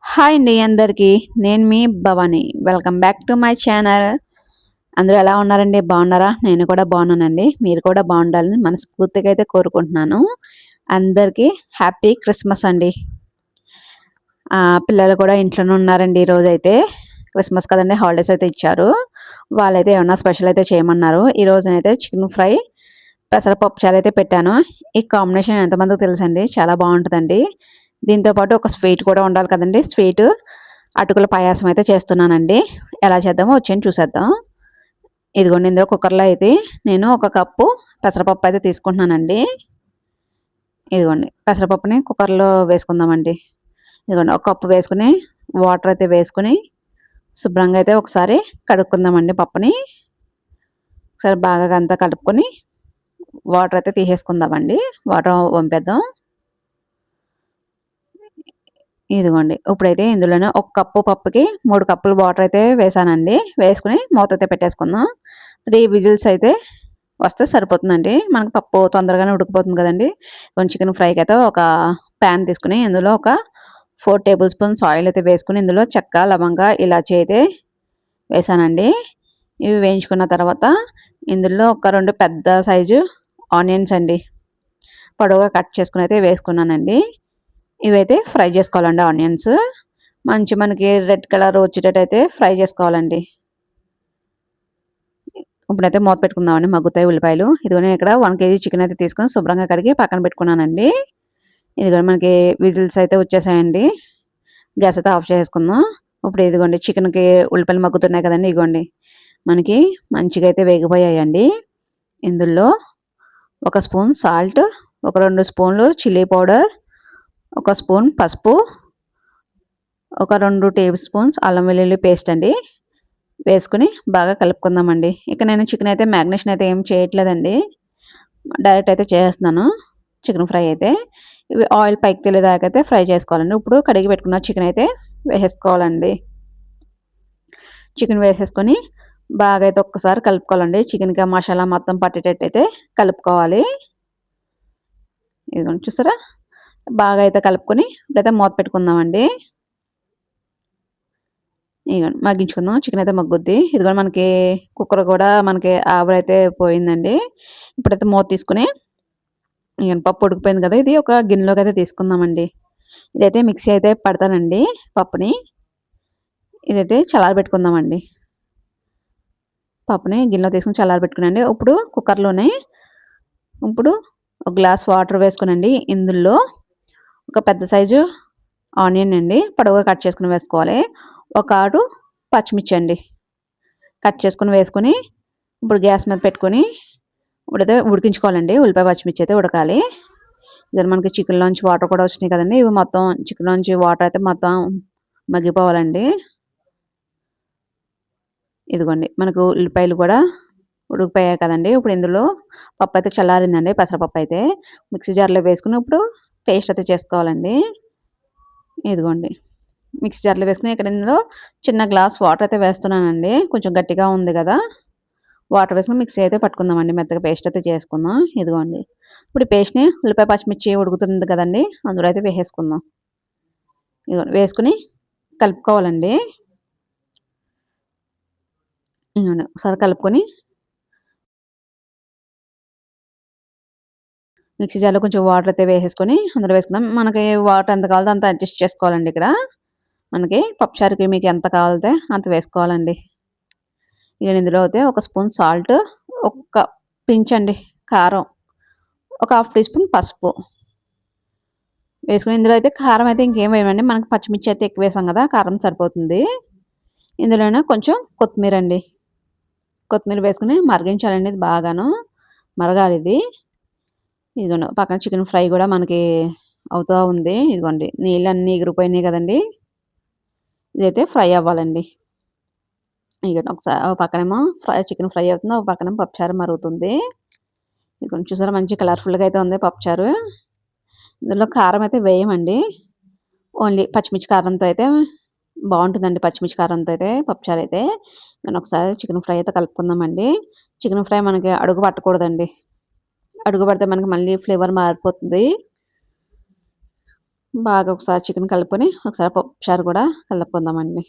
Hi అండి అందరికీ. నేను మీ Bhavani. Welcome back to my channel. అందరూ ఎలా ఉన్నారండి? బాగున్నారా? నేను కూడా బాగున్నానండి. మీరు కూడా బాగుండాలని మనస్ఫూర్తిగా అయితే కోరుకుంటున్నాను. అందరికీ హ్యాపీ క్రిస్మస్ అండి. పిల్లలు కూడా ఇంట్లోనే ఉన్నారండి ఈరోజైతే. క్రిస్మస్ కదండీ! హాలిడేస్ అయితే ఇచ్చారు. వాళ్ళైతే ఏమన్నా స్పెషల్ అయితే చేయమన్నారు. ఈరోజునైతే చికెన్ ఫ్రై, పెసరపప్పు చారు అయితే పెట్టాను. ఈ కాంబినేషన్ ఎంతమందికి తెలుసండి? చాలా బాగుంటుందండి. దీంతో పాటు ఒక స్వీట్ కూడా ఉండాలి కదండీ! స్వీటు అటుకుల పాయాసం అయితే చేస్తున్నానండి. ఎలా చేద్దామో వచ్చేయండి చూసేద్దాం. ఇదిగోండి ఇందులో కుక్కర్‌లో అయితే నేను ఒక కప్పు పెసరపప్పు అయితే తీసుకుంటున్నానండి. ఇదిగోండి పెసరపప్పుని కుక్కర్‌లో వేసుకుందామండి. ఇదిగోండి ఒక కప్పు వేసుకొని వాటర్ అయితే వేసుకొని శుభ్రంగా అయితే ఒకసారి కడుక్కుందామండి పప్పుని. ఒకసారి బాగా అంతా కలుపుకొని వాటర్ అయితే తీసేసుకుందామండి. వాటర్ వంపేద్దాం. ఇదిగోండి. ఇప్పుడైతే ఇందులోనే ఒక కప్పు పప్పుకి 3 కప్పులు వాటర్ అయితే వేసానండి. వేసుకొని మూత అయితే పెట్టేసుకుందాం. 3 విజిల్స్ అయితే వస్తే సరిపోతుందండి. మనకు పప్పు తొందరగానే ఉడికిపోతుంది కదండీ! కొంచెం చికెన్ ఫ్రైకి అయితే ఒక పాన్ తీసుకొని ఇందులో ఒక 4 టేబుల్ స్పూన్స్ ఆయిల్ అయితే వేసుకొని ఇందులో చెక్క, లవంగా, ఇలాచీ అయితే వేసానండి. ఇవి వేయించుకున్న తర్వాత ఇందులో ఒక 2 పెద్ద సైజు ఆనియన్స్ అండి. పొడవుగా కట్ చేసుకొని అయితే వేసుకున్నానండి. ఇవైతే ఫ్రై చేసుకోవాలండి ఆనియన్స్. మనకి రెడ్ కలర్ వచ్చేటట్టయితే ఫ్రై చేసుకోవాలండి. ఇప్పుడైతే మూత పెట్టుకుందామండి మగ్గుతాయి ఉల్లిపాయలు. ఇదిగో నేను ఇక్కడ 1 కేజీ చికెన్ అయితే తీసుకొని శుభ్రంగా కడిగి పక్కన పెట్టుకున్నానండి. ఇదిగో మనకి విజిల్స్ అయితే వచ్చేసాయండి. గ్యాస్ అయితే ఆఫ్ చేసుకుందాం. ఇప్పుడు ఇదిగోండి చికెన్‌కి ఉల్లిపాయలు మగ్గుతున్నాయి కదండీ! ఇగోండి. మనకి మంచిగా అయితే వేగిపోయాయండి. ఇందులో ఒక స్పూన్ సాల్ట్, ఒక 2 స్పూన్లు చిల్లీ పౌడర్, ఒక స్పూన్ పసుపు, ఒక 2 టేబుల్ స్పూన్స్ అల్లం వెల్లుల్లి పేస్ట్ అండి. వేసుకొని బాగా కలుపుకుందామండి. ఇక నేను చికెన్ అయితే మ్యాగ్నేషన్ అయితే ఏం చేయట్లేదండి. డైరెక్ట్ అయితే చేసేస్తున్నాను. చికెన్ ఫ్రై అయితే. ఇవి ఆయిల్ పైకి తేలేదాకా అయితే ఫ్రై చేసుకోవాలండి. ఇప్పుడు కడిగి పెట్టుకున్న చికెన్ అయితే వేసేసుకోవాలండి. చికెన్ వేసేసుకొని బాగా అయితే ఒక్కసారి కలుపుకోవాలండి. చికెన్‌కి ఆ మసాలా మొత్తం పట్టేటట్టయితే కలుపుకోవాలి. ఇదిగోండి చూసారా? బాగా అయితే కలుపుకొని ఇప్పుడైతే మూత పెట్టుకుందామండి. ఇగోండి మగ్గించుకుందాం. చికెన్ అయితే మగ్గుద్ది. ఇదిగోండి మనకి కుక్కర్ కూడా మనకి ఆవిరైతే పోయిందండి. ఇప్పుడైతే మూత తీసుకొని ఇగోండి పప్పు ఉడికిపోయింది కదా! ఇది ఒక గిన్నెలోకి అయితే తీసుకుందామండి. ఇదైతే మిక్సీ అయితే పడతానండి పప్పుని. ఇదైతే చల్లారబెట్టుకుందామండి. పప్పుని గిన్నెలో తీసుకొని చల్లారబెట్టుకునండి. ఇప్పుడు కుక్కర్‌లోనే ఇప్పుడు ఒక గ్లాస్ వాటర్ వేసుకొనండి. ఇందులో ఒక పెద్ద సైజు ఆనియన్ అండి పొడవుగా కట్ చేసుకొని వేసుకోవాలి. ఒక 6 పచ్చిమిర్చి అండి కట్ చేసుకొని వేసుకొని ఇప్పుడు గ్యాస్ మీద పెట్టుకొని ఇప్పుడైతే ఉడికించుకోవాలండి. ఉల్లిపాయ, పచ్చిమిర్చి అయితే ఉడకాలి. ఇదిగో మనకి చికెన్‌లోంచి వాటర్ కూడా వచ్చినాయి కదండీ! ఇవి మొత్తం చికెన్‌లోంచి వాటర్ అయితే మొత్తం మగ్గిపోవాలండి. ఇదిగోండి మనకు ఉల్లిపాయలు కూడా ఉడికిపోయాయి కదండీ! ఇప్పుడు ఇందులో పప్పయితే చల్లారిందండి. పెసరపప్పయితే. మిక్సీ జార్‌లో వేసుకొని ఇప్పుడు పేస్ట్ అయితే చేసుకోవాలండి. ఇదిగోండి. మిక్సీ జార్‌లో వేసుకొని ఇక్కడ ఇందులో చిన్న గ్లాస్ వాటర్ అయితే వేస్తున్నానండి. కొంచెం గట్టిగా ఉంది గదా! వాటర్ వేసుకొని మిక్సీ అయితే పట్టుకుందామండి. మెత్తగా పేస్ట్ అయితే చేసుకుందాం. ఇదిగోండి. ఇప్పుడు ఈ పేస్ట్‌ని ఉల్లిపాయ, పచ్చిమిర్చి ఉడుకుతుంది కదండీ! అందులో అయితే వేసేసుకుందాం. ఇదిగోండి వేసుకొని కలుపుకోవాలండి. ఇదిగోండి ఒకసారి కలుపుకొని మిక్సీ జార్‌లో కొంచెం వాటర్ అయితే వేసేసుకొని అందులో వేసుకుందాం. మనకి వాటర్ ఎంత కావాలో అంత అడ్జస్ట్ చేసుకోవాలండి ఇక్కడ. మనకి పప్పుచారుకి మీకు ఎంత కావాలితే అంత వేసుకోవాలండి. ఇగ ఇందులో అయితే ఒక స్పూన్ సాల్ట్, ఒక్క పించ్ అండి కారం, ఒక హాఫ్ టీ స్పూన్ పసుపు వేసుకొని ఇందులో అయితే కారం అయితే ఇంకేం వేయమండి. మనకు పచ్చిమిర్చి అయితే ఎక్కువ వేసాం కదా! కారం సరిపోతుంది. ఇందులోనే కొంచెం కొత్తిమీర అండి. కొత్తిమీర వేసుకొని మరిగించాలండి ఇది బాగాను. మరగాలిది. ఇదిగోండి పక్కన చికెన్ ఫ్రై కూడా మనకి అవుతా ఉంది. ఇదిగోండి నీళ్ళన్నీ ఎగిరిపోయినాయి కదండీ! ఇదైతే ఫ్రై అవ్వాలండి. ఇగోండి ఓ పక్కనేమో చికెన్ ఫ్రై అవుతుంది. ఒక పక్కనేమో పప్పుచారు మరుగుతుంది. ఇదిగోండి చూసారా మంచి కలర్‌ఫుల్‌గా అయితే ఉంది పప్పుచారు. ఇందులో కారం అయితే వేయమండి. ఓన్లీ పచ్చిమిర్చి కారంతో అయితే బావుంటుందండి. పచ్చిమిర్చి కారంతో అయితే పప్పుచారైతే. నేను ఒకసారి చికెన్ ఫ్రై అయితే కలుపుకుందామండి. చికెన్ ఫ్రై మనకి అడుగు పట్టకూడదండి. అడుగు పడితే మనకి మళ్ళీ ఫ్లేవర్ మారిపోతుంది. బాగా ఒకసారి చికెన్ కలుపుకొని, ఒకసారి పప్పుచారు కూడా కలుపుకుందామండి.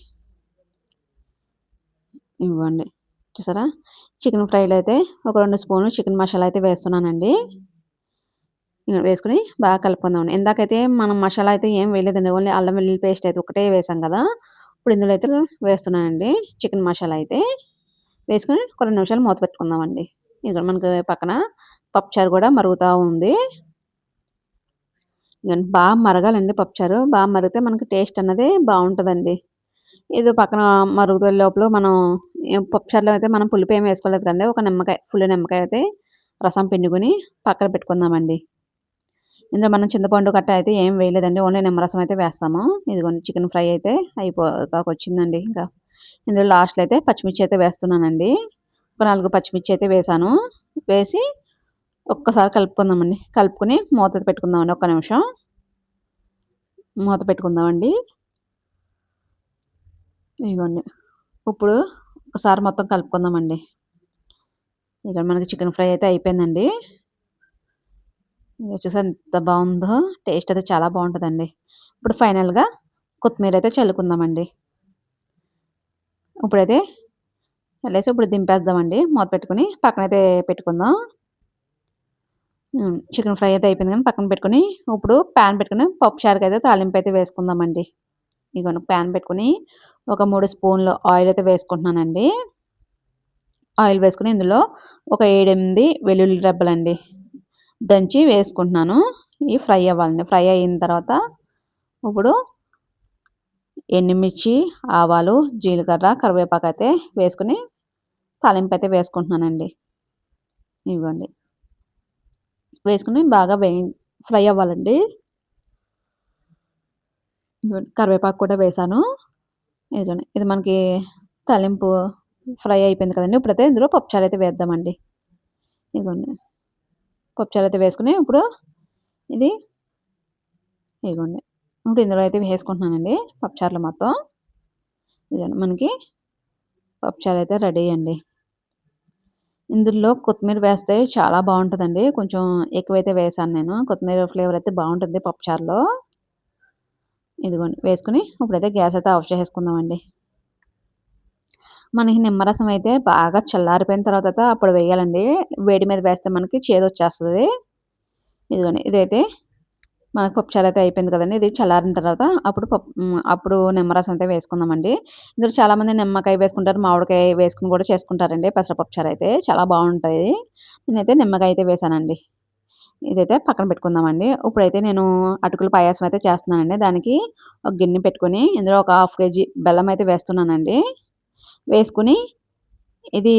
ఇవ్వండి. చూసారా? చికెన్ ఫ్రైలో అయితే ఒక 2 స్పూన్లు చికెన్ మసాలా అయితే వేస్తున్నానండి. వేసుకొని బాగా కలుపుకుందామండి. ఇందాకైతే మనం మసాలా అయితే ఏం వేయలేదండి. ఓన్లీ అల్లం వెల్లుల్లి పేస్ట్ అయితే ఒకటే వేసాం కదా! ఇప్పుడు ఇందులో అయితే వేస్తున్నానండి చికెన్ మసాలా అయితే. వేసుకొని ఒక 2 నిమిషాలు మూత పెట్టుకుందామండి. ఇదిగో మనకు పక్కన పప్పుచారు కూడా మరుగుతా ఉంది. ఇగండి బాగా మరగాలండి పప్పుచారు. బాగా మరిగితే మనకి టేస్ట్ అన్నది బావుంటదండి. ఇది పక్కన మరుగుతున్న లోపల మనం పప్పుచారులో అయితే మనం పులుపు ఏమి వేసుకోలేదు కదండీ. ఒక నిమ్మకాయ, ఫుల్ నిమ్మకాయ అయితే రసం పిండుకొని పక్కన పెట్టుకుందామండి. ఇందులో మనం చింతపండు గట్టా అయితే ఏం వేయలేదండి. ఓన్లీ నిమ్మరసం అయితే వేస్తాము. ఇదిగోండి చికెన్ ఫ్రై అయితే అయిపోతాకొచ్చిందండి ఇంకా. ఇందులో లాస్ట్‌లో అయితే పచ్చిమిర్చి అయితే వేస్తున్నానండి. ఒక 4 పచ్చిమిర్చి అయితే వేశాను. వేసి ఒక్కసారి కలుపుకుందామండి. కలుపుకొని మూత పెట్టుకుందామండి ఒక్క నిమిషం. మూత పెట్టుకుందామండి. ఇదిగోండి. ఇప్పుడు ఒకసారి మొత్తం కలుపుకుందామండి. ఇక్కడ మనకి చికెన్ ఫ్రై అయితే అయిపోయిందండి. ఇగ చూసారా ఎంత బావుందో! టేస్ట్ అయితే చాలా బావుంటదండి. ఇప్పుడు ఫైనల్‌గా కొత్తిమీర అయితే చల్లుకుందామండి. ఇప్పుడైతే చల్లేసి ఇప్పుడు దింపేద్దామండి. మూత పెట్టుకొని పక్కనైతే పెట్టుకుందాం. చికెన్ ఫ్రై అయితే అయిపోయింది కానీ పక్కన పెట్టుకొని, ఇప్పుడు పాన్ పెట్టుకొని పప్పుచారుకైతే తాలింపయితే వేసుకుందామండి. ఇగోండి పాన్ పెట్టుకొని ఒక 3 స్పూన్లు ఆయిల్ అయితే వేసుకుంటున్నానండి. ఆయిల్ వేసుకొని ఇందులో ఒక 7, 8 వెల్లుల్లి రెబ్బలండి దంచి వేసుకుంటున్నాను. ఇవి ఫ్రై అవ్వాలండి. ఫ్రై అయిన తర్వాత ఇప్పుడు ఎండుమిర్చి, ఆవాలు, జీలకర్ర, కరివేపాకైతే వేసుకొని తాలింపయితే వేసుకుంటున్నానండి. ఇవ్వండి. వేసుకొని బాగా ఫ్రై అవ్వాలండి. ఇదిగోండి కరివేపాకు కూడా వేశాను. ఇదిగోండి. ఇది మనకి తాలింపు ఫ్రై అయిపోయింది కదండీ! ఇప్పుడైతే ఇందులో పప్పుచారైతే వేద్దామండి. ఇదిగోండి. పప్పుచారైతే వేసుకొని ఇప్పుడు ఇది ఇదిగోండి. ఇప్పుడు ఇందులో అయితే వేసుకుంటున్నానండి పప్పుచారులో మొత్తం. ఇదిగోండి మనకి పప్పుచారైతే రెడీ అండి. ఇందులో కొత్తిమీర వేస్తే చాలా బావుంటదండి. కొంచెం ఎక్కువైతే వేశాను నేను. కొత్తిమీర ఫ్లేవర్ అయితే బావుంటుంది పప్పుచారులో. ఇదిగోండి వేసుకొని ఇప్పుడైతే గ్యాస్ అయితే ఆఫ్ చేసేసుకుందామండి. మనకి నిమ్మరసం అయితే బాగా చల్లారిపోయిన తర్వాతయితే అప్పుడు వేయాలండి. వేడి మీద వేస్తే మనకి చేదొచ్చేస్తది. ఇదిగోండి ఇదైతే మనకు పప్పుచారు అయితే అయిపోయింది కదండీ! ఇది చల్లారిన తర్వాత అప్పుడు నిమ్మరసం అయితే వేసుకుందామండి. ఇందులో చాలామంది నిమ్మకాయ వేసుకుంటారు, మామిడికాయ వేసుకొని కూడా చేసుకుంటారండి పెసరపప్పు చారైతే చాలా బావుంటది. నేనైతే నిమ్మకాయ అయితే వేశానండి. ఇదైతే పక్కన పెట్టుకుందామండి. ఇప్పుడైతే నేను అటుకుల పాయాసం అయితే చేస్తున్నానండి. దానికి ఒక గిన్నె పెట్టుకొని ఇందులో ఒక హాఫ్ కేజీ బెల్లం అయితే వేస్తున్నానండి. వేసుకొని ఇది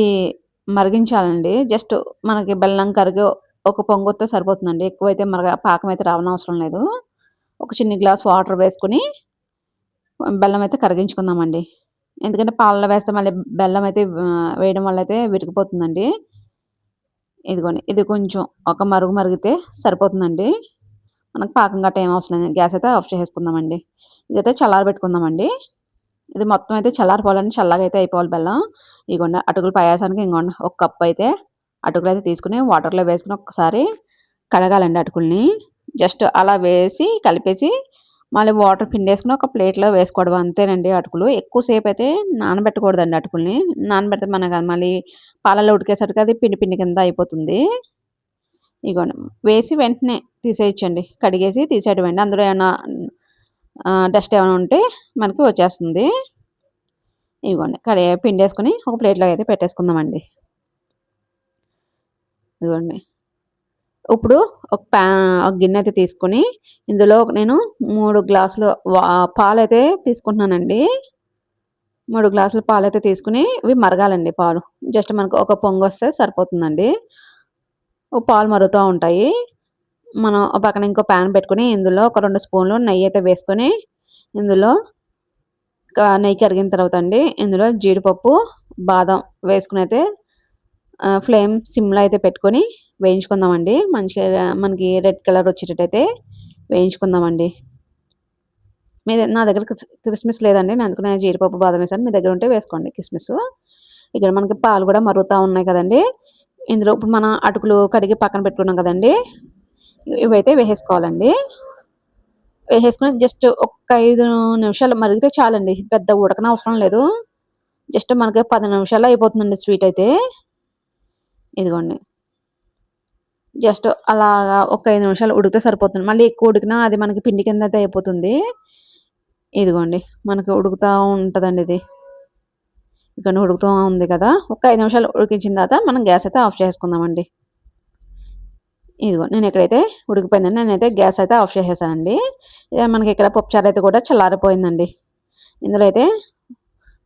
మరిగించాలండి. జస్ట్ మనకి బెల్లం కరిగి ఒక పొంగొత్తే సరిపోతుందండి. ఎక్కువైతే పాకం అయితే రావనవసరం లేదు. ఒక చిన్ని గ్లాస్ వాటర్ వేసుకొని బెల్లం అయితే కరిగించుకుందామండి. ఎందుకంటే పాలలో వేస్తే మళ్ళీ బెల్లం అయితే వేయడం వల్ల అయితే విరిగిపోతుందండి. ఇదిగోండి. ఇది కొంచెం ఒక మరిగితే సరిపోతుందండి. మనకు పాకం గట్టా ఏం అవసరం లేదు. గ్యాస్ అయితే ఆఫ్ చేసేసుకుందామండి. ఇదైతే చల్లారబెట్టుకుందామండి. ఇది మొత్తం అయితే చల్లారిపోవాలండి. చల్లగా అయితే అయిపోవాలి బెల్లం. ఇగోండి అటుకుల పాయాసానికి ఇంగోండి ఒక కప్ అయితే అటుకులైతే తీసుకొని వాటర్‌లో వేసుకొని ఒక్కసారి కడగాలండి అటుకుల్ని. జస్ట్ అలా వేసి కలిపేసి మళ్ళీ వాటర్ పిండేసుకొని ఒక ప్లేట్‌లో వేసుకోవడం అంతేనండి అటుకులు. ఎక్కువ సేపయితే నానబెట్టకూడదండి అటుకుల్ని. నానబెడితే మనకు అది మళ్ళీ పాలల్లో ఉడికేసరికి అది పిండి పిండి కింద అయిపోతుంది. ఇగోండి వేసి వెంటనే తీసేయొచ్చండి. కడిగేసి తీసేయడమేండి. అందులో ఏమన్నా డస్ట్ ఏమైనా ఉంటే మనకి వచ్చేస్తుంది. ఇగోండి పిండేసుకొని ఒక ప్లేట్‌లో అయితే పెట్టేసుకుందామండి. ఇదిగోండి. ఇప్పుడు ఒక గిన్నె అయితే తీసుకొని ఇందులో నేను 3 గ్లాసులు పాలైతే తీసుకుంటున్నానండి. 3 గ్లాసుల పాలైతే తీసుకొని ఇవి మరగాలండి పాలు. జస్ట్ మనకు ఒక పొంగొస్తే సరిపోతుందండి. పాలు మరుగుతా ఉంటాయి. మనం ఓ పక్కన ఇంకో పాన్ పెట్టుకొని ఇందులో ఒక 2 స్పూన్లు నెయ్యయితే వేసుకొని ఇందులో నెయ్యి కరిగిన తర్వాత అండి ఇందులో జీడిపప్పు, బాదం వేసుకొనైతే ఫ్లేమ్ సిమ్‌లో అయితే పెట్టుకొని వేయించుకుందామండి. మంచిగా మనకి రెడ్ కలర్ వచ్చేటట్టయితే వేయించుకుందామండి. నా దగ్గర కిస్మిస్ లేదండి. నేను అందుకనే జీడిపప్పు, బాదం వేసాను. మీ దగ్గర ఉంటే వేసుకోండి కిస్మిసు. ఇక్కడ మనకి పాలు కూడా మరుగుతా ఉన్నాయి కదండీ! ఇందులో ఇప్పుడు మనం అటుకులు కడిగి పక్కన పెట్టుకున్నాం కదండీ! ఇవైతే వేసేసుకోవాలండి. వేసేసుకొని జస్ట్ ఒక్క 5 నిమిషాలు మరిగితే చాలండి. పెద్ద ఉడకనవసరం లేదు. జస్ట్ మనకి 10 నిమిషాల్లో అయిపోతుందండి స్వీట్ అయితే. ఇదిగోండి. జస్ట్ అలాగా ఒక 5 నిమిషాలు ఉడికితే సరిపోతుంది. మళ్ళీ ఎక్కువ ఉడికినా అది మనకి పిండి కింద అయితే అయిపోతుంది. ఇదిగోండి. మనకి ఉడుకుతా ఉంటదండి ఇది. ఇక ఉడుకుతూ ఉంది కదా! ఒక 5 నిమిషాలు ఉడికించిన తర్వాత మనం గ్యాస్ అయితే ఆఫ్ చేసుకుందామండి. ఇదిగో నేనిక్కడైతే ఉడికిపోయిందండి. నేనైతే గ్యాస్ అయితే ఆఫ్ చేసేసానండి. ఇగ మనకి ఇక్కడ పప్పుచారు అయితే కూడా చల్లారిపోయిందండి. ఇందులో అయితే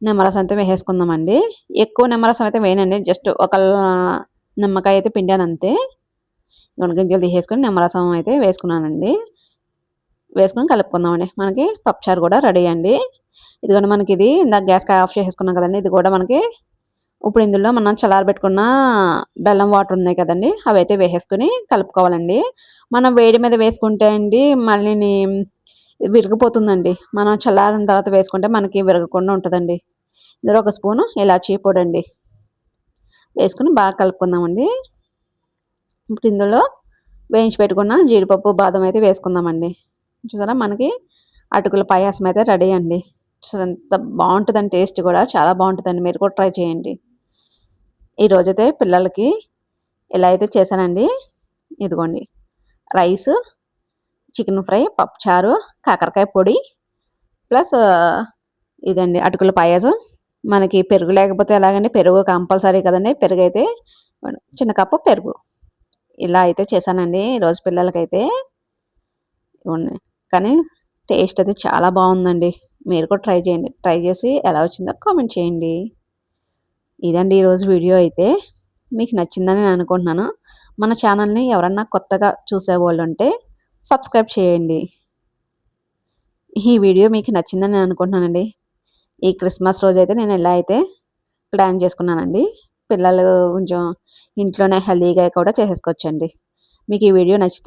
నిమ్మరసం అయితే వేసేసుకుందామండి. ఎక్కువ నిమ్మరసం అయితే వేయనండి. జస్ట్ ఒక నిమ్మకాయ అయితే పిండానంతే. గింజలు తీసేసుకొని నిమ్మరసం అయితే వేసుకున్నానండి. వేసుకొని కలుపుకుందామండి. మనకి పప్పుచారు కూడా రెడీ అండి. ఇదిగోండి మనకిది ఇందాక గ్యాస్ ఆఫ్ చేసేసుకున్నాం కదండీ! ఇది కూడా మనకి ఇప్పుడు ఇందులో మనం చల్లారబెట్టుకున్న బెల్లం వాటర్ ఉన్నాయి కదండీ! అవైతే వేసేసుకొని కలుపుకోవాలండి. మనం వేడి మీద వేసుకుంటే అండి మళ్ళీని విరిగిపోతుందండి. మనం చల్లారిన తర్వాత వేసుకుంటే మనకి విరగకుండా ఉంటదండి. ఇందులో ఒక స్పూను ఇలాచీ పొడండి. వేసుకొని బాగా కలుపుకుందామండి. ఇప్పుడు ఇందులో వేయించి పెట్టుకున్న జీడిపప్పు, బాదం అయితే వేసుకుందామండి. చూసారా మనకి అటుకుల పాయాసం అయితే రెడీ అండి. చూసారా ఎంత బావుంటదండి టేస్ట్ కూడా చాలా బావుంటదండి. మీరు కూడా ట్రై చేయండి. ఈరోజైతే పిల్లలకి ఇలా అయితే చేశానండి. ఇదిగోండి రైసు, చికెన్ ఫ్రై, పప్పుచారు, కాకరకాయ పొడి ప్లస్ ఇదండి అటుకుల పాయసం. మనకి పెరుగు లేకపోతే ఎలాగండి? పెరుగు కంపల్సరీ కదండీ! పెరుగైతే చిన్న కప్పు పెరుగు. ఇలా అయితే చేశానండి ఈరోజు పిల్లలకైతే. ఇగోండి. కానీ టేస్ట్ అయితే చాలా బావుందండి. మీరు కూడా ట్రై చేయండి. ట్రై చేసి ఎలా వచ్చిందో కామెంట్ చేయండి. ఇదండి ఈరోజు వీడియో అయితే. మీకు నచ్చిందని నేను అనుకుంటున్నాను. మన ఛానల్‌ని ఎవరన్నా కొత్తగా చూసేవాళ్ళుంటే సబ్స్క్రైబ్ చేయండి. ఈ వీడియో మీకు నచ్చిందని నేను అనుకుంటున్నానండి. ఈ క్రిస్మస్ రోజైతే నేను ఇలా అయితే ప్లాన్ చేసుకున్నానండి. పిల్లలు కొంచెం ఇంట్లోనే హెల్తీగా కూడా చేసేసుకోవచ్చండి. మీకు ఈ వీడియో నచ్చితే